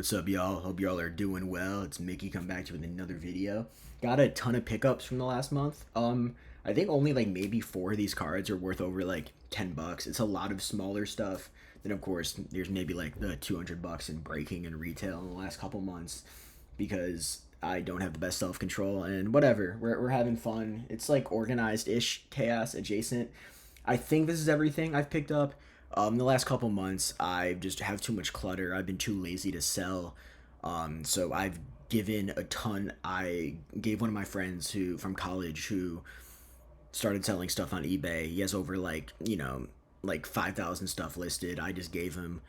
What's up, y'all? Hope y'all are doing well. It's Mickey coming back to you with another video. Got a ton of pickups from the last month. I think only like maybe 4 of these cards are worth over like $10. It's a lot of smaller stuff. Then of course there's maybe like the $200 in breaking and retail in the last couple months because I don't have the best self control and whatever. We're having fun. It's like organized ish chaos adjacent. I think this is everything I've picked up. The last couple months, I just have too much clutter. I've been too lazy to sell. So I've given a ton. I gave one of my friends who from college who started selling stuff on eBay. He has over like 5,000 stuff listed. I just gave him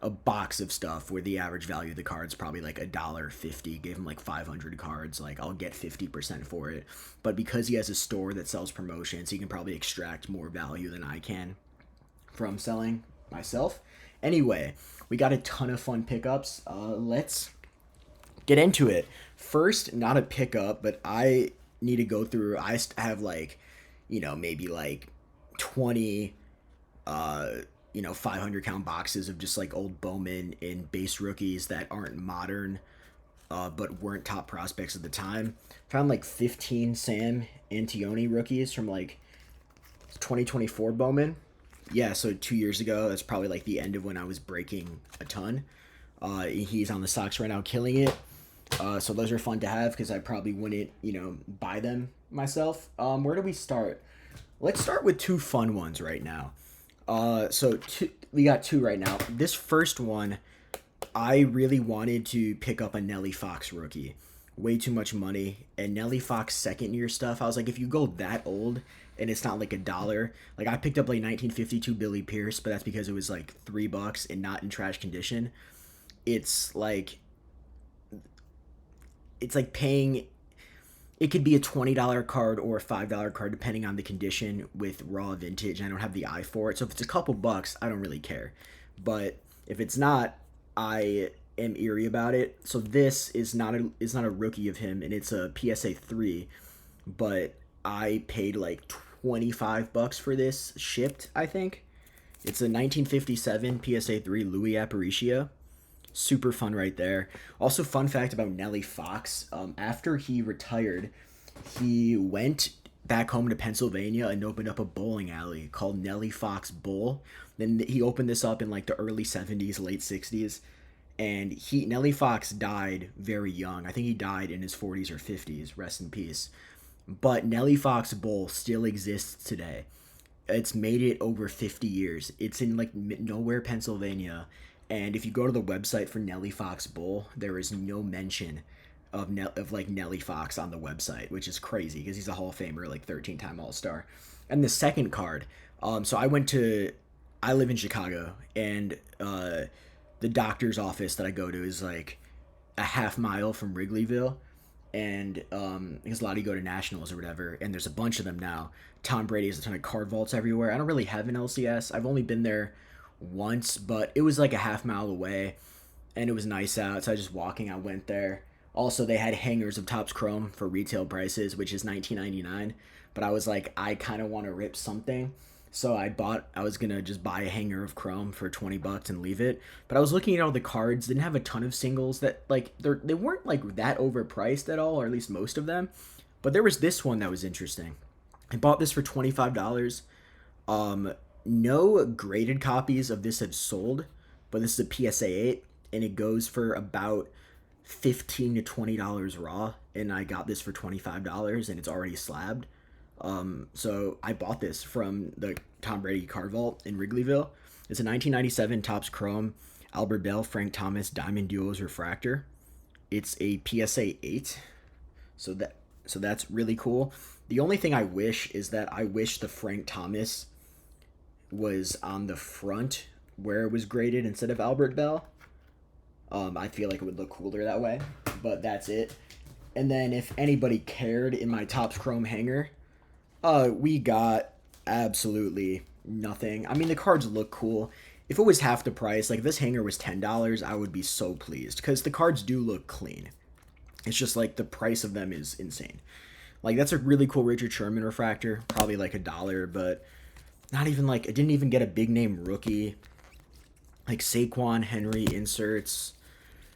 a box of stuff where the average value of the card's probably like $1.50. Gave him like 500 cards. Like I'll get 50% for it. But because he has a store that sells promotions, he can probably extract more value than I can from selling myself. Anyway, we got a ton of fun pickups. Let's get into it. First, not a pickup, but I need to go through. I have like, maybe like 20, 500 count boxes of just like old Bowman and base rookies that aren't modern, but weren't top prospects at the time. Found like 15 Sam Antione rookies from like 2024 Bowman. Yeah, so 2 years ago, that's probably like the end of when I was breaking a ton. He's on the Sox right now, killing it. So those are fun to have because I probably wouldn't, buy them myself. Where do we start? Let's start with two fun ones right now. We got two right now. This first one, I really wanted to pick up a Nelly Fox rookie. Way too much money. And Nelly Fox second year stuff, I was like, if you go that old and it's not like $1, like I picked up like 1952 Billy Pierce, but that's because it was like $3 and not in trash condition. It's like paying. It could be a $20 card or a $5 card depending on the condition with raw vintage. I don't have the eye for it, so if it's a couple bucks, I don't really care. But if it's not, I am eerie about it. So this is not a rookie of him, and it's a PSA 3, but I paid like $25 for this shipped. I think it's a 1957 PSA 3 Louis Aparicio. Super fun right there. Also, fun fact about Nelly Fox. After he retired, he went back home to Pennsylvania and opened up a bowling alley called Nelly Fox Bowl. Then he opened this up in like the early 70s, late 60s. And Nelly Fox died very young. I think he died in his 40s or 50s. Rest in peace. But Nelly Fox Bowl still exists today. It's made it over 50 years. It's in like nowhere, Pennsylvania. And if you go to the website for Nelly Fox Bowl, there is no mention of Nelly Fox on the website, which is crazy because he's a Hall of Famer, like 13-time All-Star. And the second card, so I live in Chicago, and the doctor's office that I go to is like a half mile from Wrigleyville, and because a lot of you go to Nationals or whatever, and there's a bunch of them now. Tom Brady has a ton of card vaults everywhere. I don't really have an LCS. I've only been there once, but it was like a half mile away and it was nice out, so I went there. Also, they had hangers of Topps Chrome for retail prices, which is $19.99, but I was like, I kind of want to rip something, so I was gonna just buy a hanger of Chrome for $20 and leave it. But I was looking at all the cards, didn't have a ton of singles that like they weren't like that overpriced at all, or at least most of them. But there was this one that was interesting. I bought this for $25. No graded copies of this have sold, but this is a PSA 8, and it goes for about $15 to $20 raw, and I got this for $25, and it's already slabbed. So I bought this from the Tom Brady card vault in Wrigleyville. It's a 1997 Topps Chrome Albert Bell Frank Thomas Diamond Duos Refractor. It's a PSA 8, so that's really cool. The only thing I wish is that I wish the Frank Thomas was on the front where it was graded instead of Albert Bell. I feel like it would look cooler that way, but that's it. And then if anybody cared, in my Topps Chrome hanger, we got absolutely nothing. I mean, the cards look cool. If it was half the price, like if this hanger was $10, I would be so pleased because the cards do look clean. It's just like the price of them is insane. Like that's a really cool Richard Sherman refractor, probably like $1, but not even like, it didn't even get a big name rookie. Like Saquon, Henry inserts.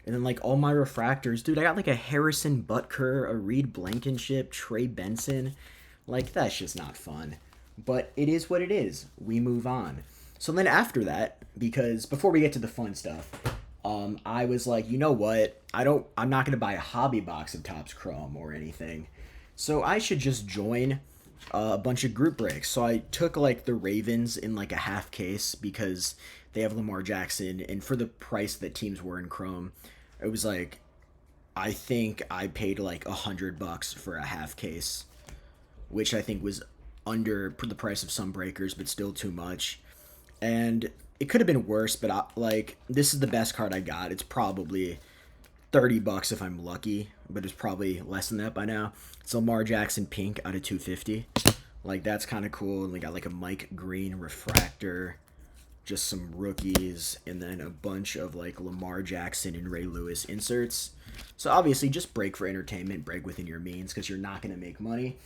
And then like all my refractors, dude, I got like a Harrison Butker, a Reed Blankenship, Trey Benson. Like that's just not fun. But it is what it is. We move on. So then after that, because before we get to the fun stuff, I was like, you know what? I'm not gonna buy a hobby box of Topps Chrome or anything. So I should just join a bunch of group breaks. So I took like the Ravens in like a half case because they have Lamar Jackson, and for the price that teams were in Chrome, it was like I think I paid like $100 for a half case, which I think was under the price of some breakers, but still too much. And it could have been worse, but like this is the best card I got. It's probably $30 if I'm lucky, but it's probably less than that by now. It's Lamar Jackson pink out of 250. Like that's kind of cool. And we got like a Mike Green refractor, just some rookies, and then a bunch of like Lamar Jackson and Ray Lewis inserts. So obviously just break for entertainment, break within your means because you're not going to make money,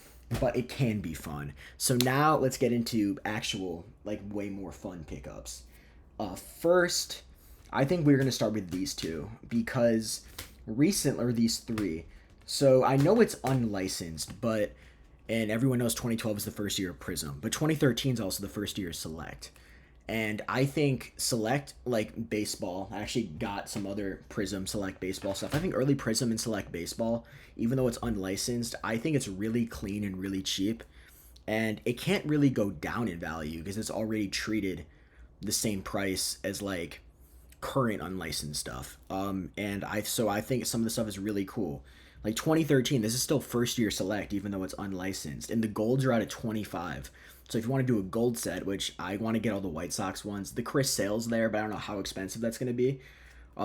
but it can be fun. So now let's get into actual like way more fun pickups. First, I think we're going to start with these two because or these three. So I know it's unlicensed, but and everyone knows 2012 is the first year of Prism, but 2013 is also the first year of Select. And I think Select, like baseball, I actually got some other Prism Select baseball stuff. I think early Prism and Select baseball, even though it's unlicensed, I think it's really clean and really cheap. And it can't really go down in value because it's already treated the same price as like current unlicensed stuff. So I think some of the stuff is really cool. Like 2013, this is still first year Select, even though it's unlicensed. And the golds are out of 25. So if you want to do a gold set, which I want to get all the White Sox ones, the Chris Sale's there, but I don't know how expensive that's going to be.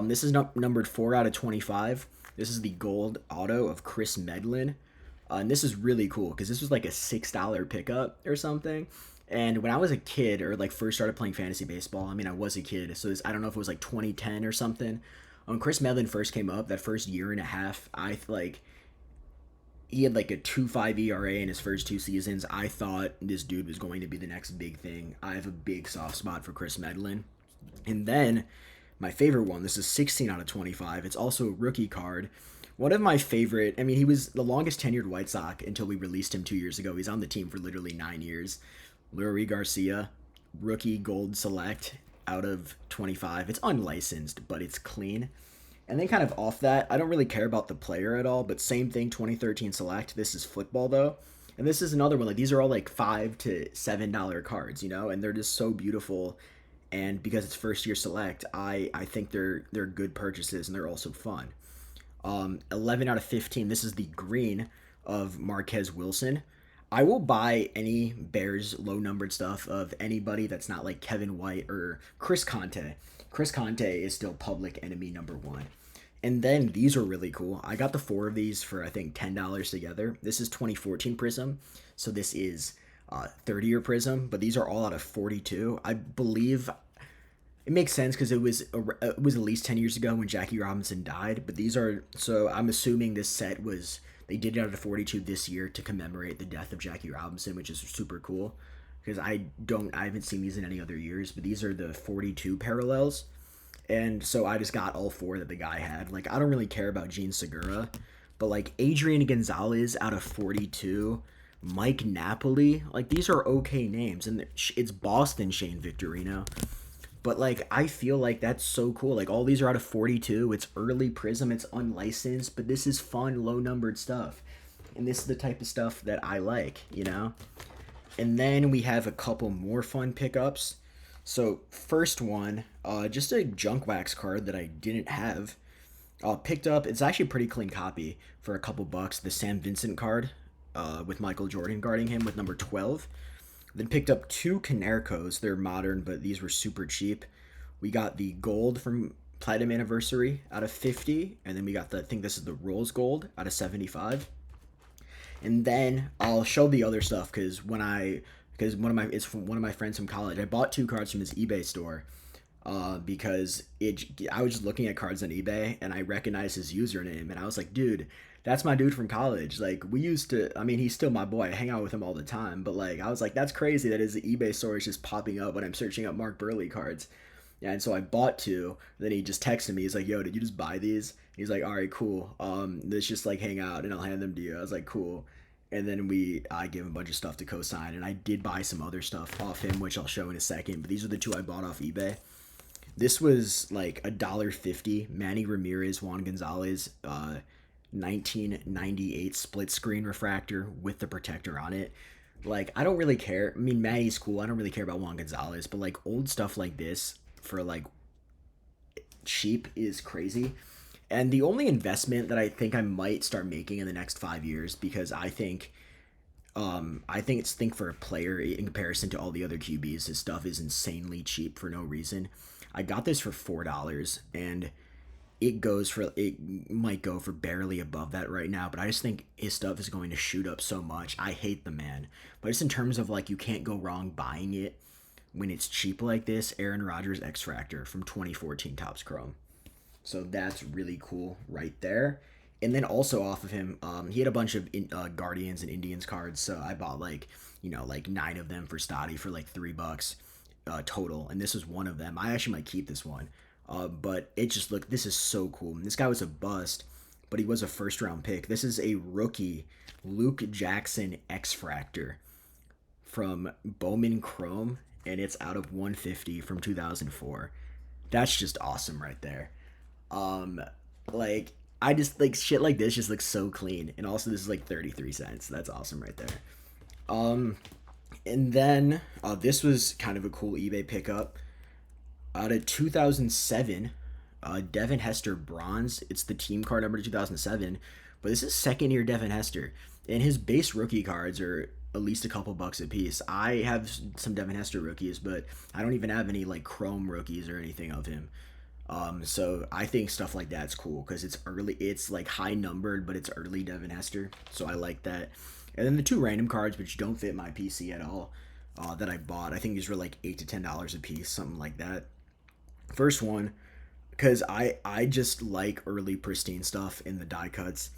This is numbered 4 out of 25. This is the gold auto of Chris Medlin. And this is really cool because this was like a $6 pickup or something. And when I was a kid or like first started playing fantasy baseball, I mean, I was a kid. So I don't know if it was like 2010 or something. When Chris Medlin first came up, that first year and a half, he had like a 2.5 ERA in his first 2 seasons. I thought this dude was going to be the next big thing. I have a big soft spot for Chris Medlin. And then my favorite one, this is 16 out of 25. It's also a rookie card. One of my favorite, I mean, he was the longest tenured White Sox until we released him 2 years ago. He's on the team for literally 9 years. Leury Garcia, rookie gold select out of 25. It's unlicensed, but it's clean. And then kind of off that, I don't really care about the player at all, but same thing, 2013 select. This is football though. And this is another one. Like these are all like $5 to $7 cards, you know, and they're just so beautiful. And because it's first year select, I think they're good purchases and they're also fun. 11 out of 15. This is the green of Marquez Wilson. I will buy any Bears low numbered stuff of anybody that's not like Kevin White or Chris Conte. Chris Conte is still public enemy number one. And then these are really cool. I got the 4 of these for I think $10 together. This is 2014 Prism. So this is 30-year Prism, but these are all out of 42. I believe it makes sense because it was at least 10 years ago when Jackie Robinson died. But these are, so I'm assuming this set was, they did it out of 42 this year to commemorate the death of Jackie Robinson, which is super cool because I haven't seen these in any other years, but these are the 42 parallels. And so I just got all 4 that the guy had. Like, I don't really care about Gene Segura, but like Adrian Gonzalez out of 42, Mike Napoli, like these are okay names. And it's Boston Shane Victorino. But like, I feel like that's so cool. Like all these are out of 42. It's early Prism. It's unlicensed, but this is fun, low numbered stuff. And this is the type of stuff that I like, you know? And then we have a couple more fun pickups. So first one, just a junk wax card that I didn't have. Picked up, it's actually a pretty clean copy for a couple bucks. The Sam Vincent card with Michael Jordan guarding him with number 12. Then picked up 2 Canercos. They're modern, but these were super cheap. We got the gold from Platinum Anniversary out of 50. And then we got I think this is the Rose Gold out of 75. And then I'll show the other stuff because it's from one of my friends from college. I bought 2 cards from his eBay store because I was just looking at cards on eBay and I recognized his username and I was like, dude, that's my dude from college. Like we used to, I mean, he's still my boy. I hang out with him all the time. But like, I was like, that's crazy that his eBay store is just popping up when I'm searching up Mark Burley cards. Yeah, and so I bought two. Then he just texted me. He's like, "Yo, did you just buy these?" He's like, "All right, cool. Let's just like hang out, and I'll hand them to you." I was like, "Cool." And then I gave him a bunch of stuff to co-sign, and I did buy some other stuff off him, which I'll show in a second. But these are the two I bought off eBay. This was like $1.50. Manny Ramirez, Juan Gonzalez, 1998 split screen refractor with the protector on it. Like, I don't really care. I mean, Manny's cool. I don't really care about Juan Gonzalez, but like old stuff like this for like cheap is crazy. And the only investment that I think I might start making in the next 5 years, because I think it's think for a player in comparison to all the other QBs, this stuff is insanely cheap for no reason. I got this for $4, and it might go for barely above that right now, but I just think his stuff is going to shoot up so much. I hate the man, but just in terms of like you can't go wrong buying it when it's cheap like this. Aaron Rodgers X Fractor from 2014 Topps Chrome. So that's really cool right there. And then also off of him, he had a bunch of Guardians and Indians cards. So I bought like, like 9 of them for Stotty for like $3 total. And this was one of them. I actually might keep this one. But it just looked, this is so cool. This guy was a bust, but he was a first round pick. This is a rookie Luke Jackson X Fractor from Bowman Chrome, and it's out of 150 from 2004. That's just awesome right there. Um, like I just like shit like this just looks so clean, and also this is like 33 cents. That's awesome right there. Um, and then this was kind of a cool eBay pickup out of 2007. Devin Hester bronze. It's the team card number 2007, but this is second year Devin Hester, and his base rookie cards are at least a couple bucks a piece. I have some Devin Hester rookies, but I don't even have any like Chrome rookies or anything of him. So I think stuff like that's cool because it's early. It's like high numbered, but it's early Devin Hester, so I like that. And then the two random cards, which don't fit my PC at all, that I bought. I think these were like $8 to $10 a piece, something like that. First one, because I just like early pristine stuff in the die cuts.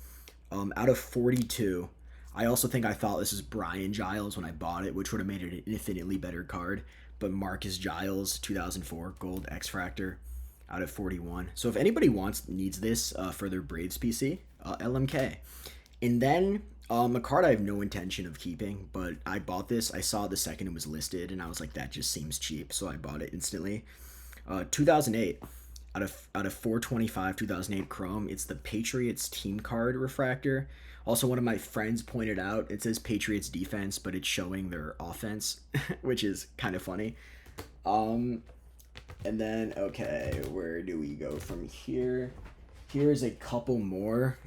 Out of 42, I also think I thought this was Brian Giles when I bought it, which would have made it an infinitely better card. But Marcus Giles, 2004 Gold X Fractor, out of 41. So if anybody needs this for their Braves PC, LMK. And then a card I have no intention of keeping, but I bought this. I saw the second it was listed, and I was like, that just seems cheap, so I bought it instantly. 2008, out of 425 2008 Chrome, it's the Patriots team card refractor. Also, one of my friends pointed out it says Patriots defense, but it's showing their offense, which is kind of funny. Um, and then okay, where do we go from here? Here's a couple more,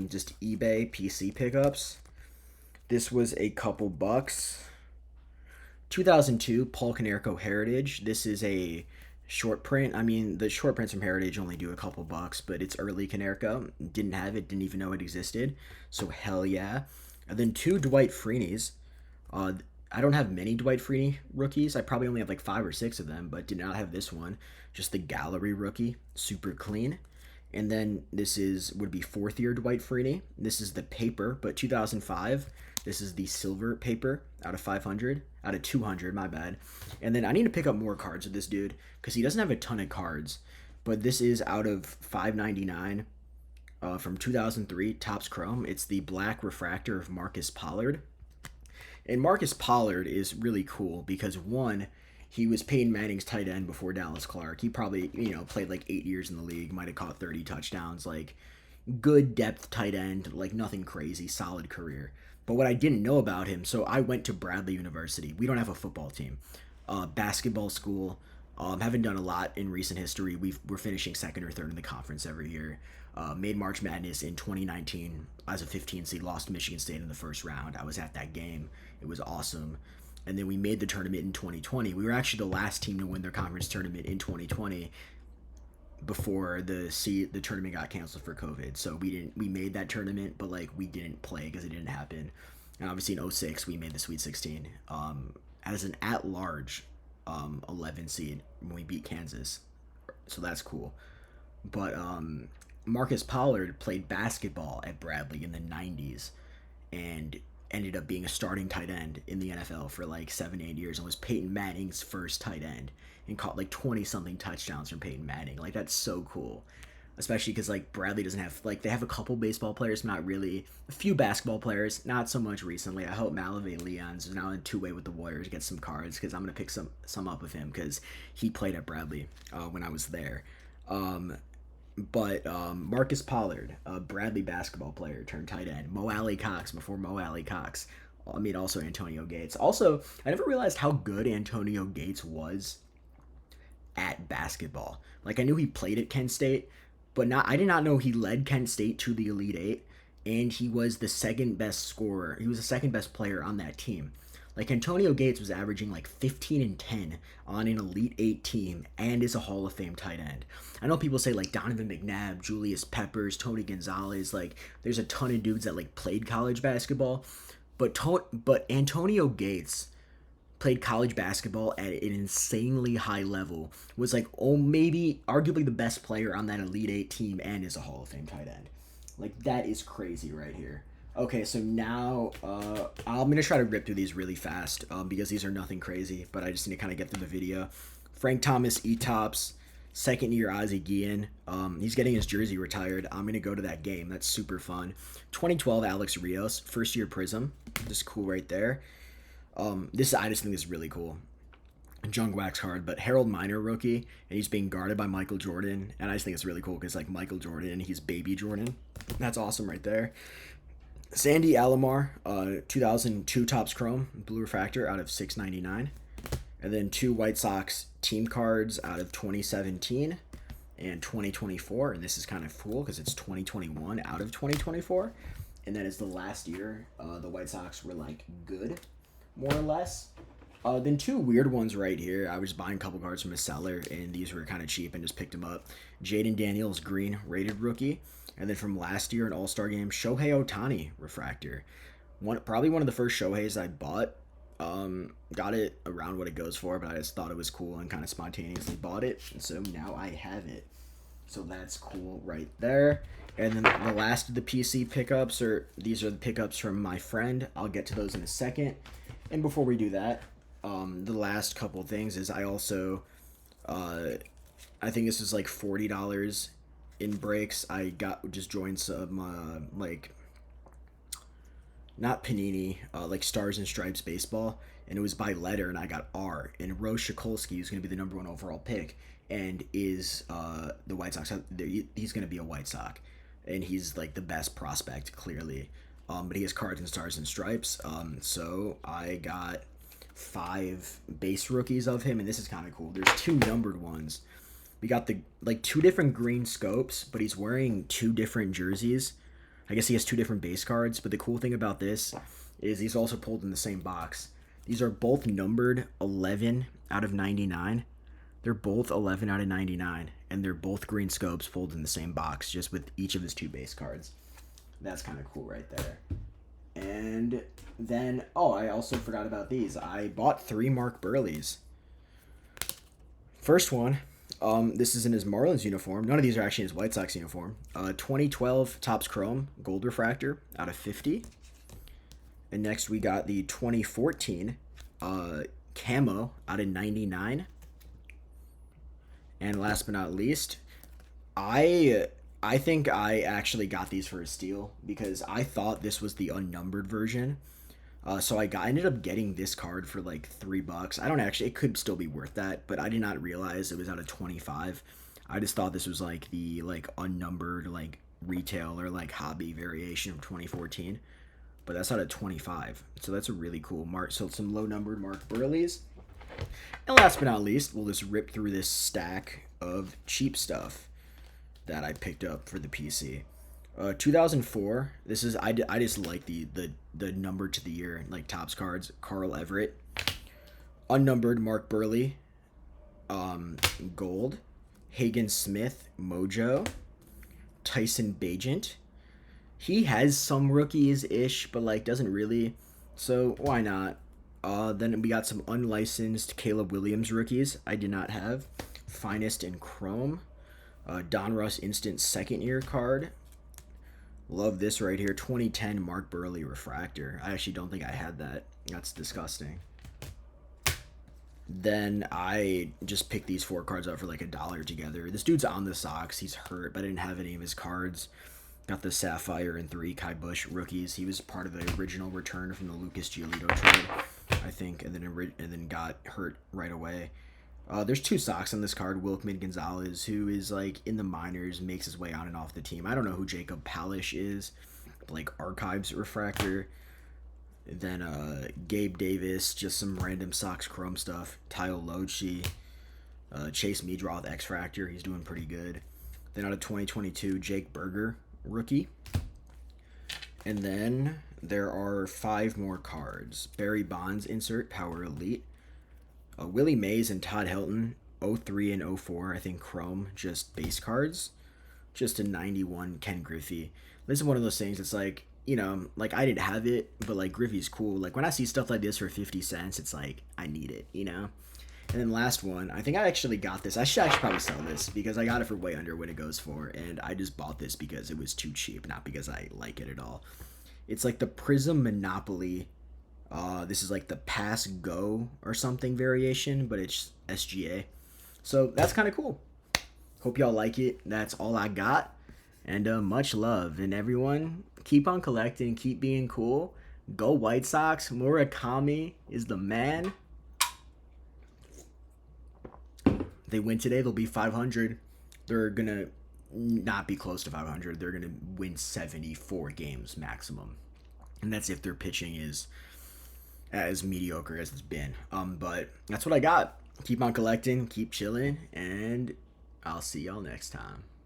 just eBay PC pickups. This was a couple bucks. 2002 Paul Konerko Heritage. This is a short print. I mean, the short prints from Heritage only do a couple bucks, but it's early Konerko. Didn't have it, didn't even know it existed. So hell yeah. And then two Dwight Freeney's. Uh, I don't have many Dwight Freeney rookies. I probably only have like 5 or 6 of them, but did not have this one. Just the gallery rookie, super clean. And then this would be fourth year Dwight Freeney. This is the paper, but 2005. This is the silver paper out of 500, out of 200, my bad. And then I need to pick up more cards with this dude because he doesn't have a ton of cards. But this is out of 599 from 2003 Topps Chrome. It's the black refractor of Marcus Pollard. And Marcus Pollard is really cool because one, he was Peyton Manning's tight end before Dallas Clark. He probably, played like 8 years in the league, might have caught 30 touchdowns, like good depth tight end, like nothing crazy, solid career. But what I didn't know about him, so I went to Bradley University. We don't have a football team. Basketball school. Haven't done a lot in recent history. We're finishing second or third in the conference every year. Made March Madness in 2019 as a 15 seed, lost to Michigan State in the first round. I was at that game. It was awesome. And then we made the tournament in 2020. We were actually the last team to win their conference tournament in 2020 before the tournament got canceled for COVID. So we made that tournament, but like we didn't play because it didn't happen. And obviously in '06 we made the Sweet 16 as an at-large 11 seed when we beat Kansas. So that's cool. But Marcus Pollard played basketball at Bradley in the 90s and ended up being a starting tight end in the NFL for like 7, 8 years and was Peyton Manning's first tight end and caught like 20 something touchdowns from Peyton Manning. Like, that's so cool. Especially because like Bradley doesn't have, like, they have a couple baseball players, not really, a few basketball players, not so much recently. I hope Malavey Leons is now in two-way with the Warriors, get some cards, because I'm gonna pick some up with him because he played at Bradley when I was there. But Marcus Pollard, a Bradley basketball player turned tight end. Mo Alley Cox before Mo Alley Cox. I mean, also Antonio Gates. Also, I never realized how good Antonio Gates was at basketball. Like, I knew he played at Kent State, but I did not know he led Kent State to the Elite Eight, and he was the second best scorer. He was the second best player on that team. Like, Antonio Gates was averaging like 15 and 10 on an Elite 8 team and is a Hall of Fame tight end. I know people say like Donovan McNabb, Julius Peppers, Tony Gonzalez, like there's a ton of dudes that like played college basketball, but Antonio Gates played college basketball at an insanely high level, was like, oh, maybe arguably the best player on that Elite 8 team and is a Hall of Fame tight end. Like, that is crazy right here. Okay, so now I'm going to try to rip through these really fast because these are nothing crazy, but I just need to kind of get through the video. Frank Thomas, E-Tops, second year Ozzie Guillen. He's getting his jersey retired. I'm going to go to that game. That's super fun. 2012 Alex Rios, first year Prism. Just cool right there. I just think this is really cool. Junk wax card, but Harold Miner rookie, and he's being guarded by Michael Jordan, and I just think it's really cool because like Michael Jordan and he's baby Jordan. That's awesome right there. Sandy Alomar, 2002 Topps Chrome, Blue Refractor out of 699. And then 2 White Sox team cards out of 2017 and 2024. And this is kind of cool because it's 2021 out of 2024. And that is the last year the White Sox were like good, more or less. Then 2 weird ones right here. I was buying a couple cards from a seller, and these were kind of cheap and just picked them up. Jaden Daniels, green, rated rookie. And then from last year, an All-Star game, Shohei Ohtani refractor. Probably one of the first Shoheis I bought. Got it around what it goes for, but I just thought it was cool and kind of spontaneously bought it. And so now I have it. So that's cool right there. And then the last of the PC pickups, these are the pickups from my friend. I'll get to those in a second. And before we do that, the last couple of things is I also, I think this is like $40 in breaks. I just joined some, not Panini, like Stars and Stripes baseball, and it was by letter, and I got R. And Rose Shikolsky is going to be the #1 overall pick, and is the White Sox. He's going to be a White Sox, and he's like the best prospect, clearly. But he has cards in Stars and Stripes. So I got 5 base rookies of him, and this is kind of cool. There's 2 numbered ones. We got the 2 different green scopes, but he's wearing 2 different jerseys. I guess he has 2 different base cards, but the cool thing about this is he's also pulled in the same box. These are both numbered 11 out of 99. They're both 11 out of 99, and they're both green scopes pulled in the same box, just with each of his 2 base cards. That's kind of cool right there. And then, I also forgot about these. I bought 3 Mark Burleys. First one, this is in his Marlins uniform. None of these are actually in his White Sox uniform. 2012 Topps Chrome Gold Refractor out of 50. And next we got the 2014 Camo out of 99. And last but not least, I think I actually got these for a steal because I thought this was the unnumbered version. So I ended up getting this card for like $3. I don't actually, it could still be worth that, but I did not realize it was out of 25. I just thought this was like the unnumbered retail or hobby variation of 2014, but that's out of 25. So that's a really cool mark. So some low numbered Mark Burleys. And last but not least, we'll just rip through this stack of cheap stuff that I picked up for the PC. 2004. This is I just like the number to the year Topps cards. Carl Everett, unnumbered Mark Burley, gold. Hagen Smith, Mojo. Tyson Bagent. He has some rookies ish, but doesn't really. So why not? Then we got some unlicensed Caleb Williams rookies. I did not have. Finest in Chrome. Donruss Instant second year card. Love this right here, 2010 Mark Burley refractor. I actually don't think I had that. That's disgusting. Then I just picked these 4 cards up for like $1 together. This dude's on the Sox. He's hurt, but I didn't have any of his cards. Got the Sapphire and 3 Kai Bush rookies. He was part of the original return from the Lucas Giolito trade, I think, and then got hurt right away. There's 2 Sox on this card. Wilkman Gonzalez, who is like in the minors, makes his way on and off the team. I don't know who Jacob Palish is, like archives refractor. Then Gabe Davis, just some random Sox Chrome stuff. Tyle Lochi, Chase Meadroth X Fractor, he's doing pretty good. Then out of 2022, Jake Berger, rookie. And then there are 5 more cards. Barry Bonds insert, Power Elite. Willie Mays and Todd Helton, 03 and 04, I think Chrome, just base cards. Just a 91 Ken Griffey. This is one of those things, it's like, you know, like I didn't have it, but like Griffey's cool. Like when I see stuff like this for 50 cents, it's like, I need it, you know? And then last one, I think I actually got this. I should actually probably sell this because I got it for way under what it goes for. And I just bought this because it was too cheap, not because I like it at all. It's like the Prism Monopoly. This is like the Pass Go or something variation, but it's SGA. So that's kind of cool. Hope y'all like it. That's all I got. And much love. And everyone, keep on collecting. Keep being cool. Go White Sox. Murakami is the man. They win today, they'll be 500. They're going to not be close to 500. They're going to win 74 games maximum. And that's if their pitching is as mediocre as it's been. But that's what I got. Keep on collecting, keep chilling, and I'll see y'all next time.